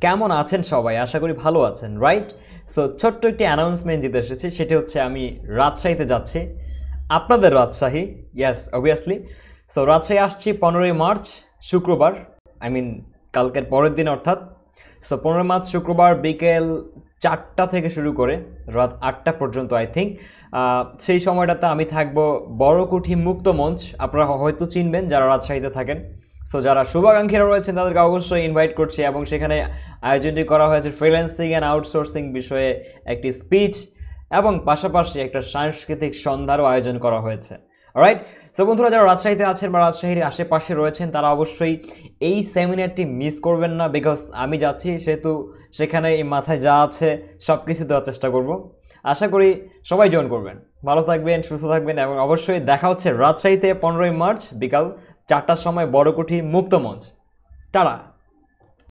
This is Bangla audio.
কেমন আছেন সবাই? আশা করি ভালো আছেন, রাইট? সো ছোট্ট একটি অ্যানাউন্সমেন্ট দিতে এসেছি, সেটি হচ্ছে আমি রাজশাহীতে যাচ্ছি। আপনাদের Rajshahi, yes obviously. So Rajshahi আসছি 15ই মার্চ, শুক্রবার। আই মিন কালকের পরের দিন অর্থাৎ। সো 15ই মার্চ শুক্রবার বিকেল 4টা থেকে শুরু করে রাত 8টা পর্যন্ত আই থিঙ্ক। সেই সময়টাতে আমি থাকবো বড়কুঠি মুক্ত মঞ্চ। আপনারা হয়তো চিনবেন যারা রাজশাহীতে থাকেন। সো যারা শুভাকাঙ্ক্ষীরা রয়েছেন তাদেরকে অবশ্যই ইনভাইট করছি, এবং সেখানে আয়োজনটি করা হয়েছে ফ্রিল্যান্সিং অ্যান্ড আউটসোর্সিং বিষয়ে একটি স্পিচ, এবং পাশাপাশি একটা সাংস্কৃতিক সন্ধ্যারও আয়োজন করা হয়েছে। রাইট? সো বন্ধুরা, যারা রাজশাহীতে আছেন বা রাজশাহীর আশেপাশে রয়েছেন তারা অবশ্যই এই সেমিনারটি মিস করবেন না, বিকজ আমি যাচ্ছি সেহেতু সেখানে এই মাথায় যা আছে সব কিছু দেওয়ার চেষ্টা করব। আশা করি সবাই জয়েন করবেন। ভালো থাকবেন, সুস্থ থাকবেন, এবং অবশ্যই দেখা হচ্ছে রাজশাহীতে 15ই মার্চ বিকাল 4টার সময় বড়কুঠি মুক্ত মঞ্চ। টাটা।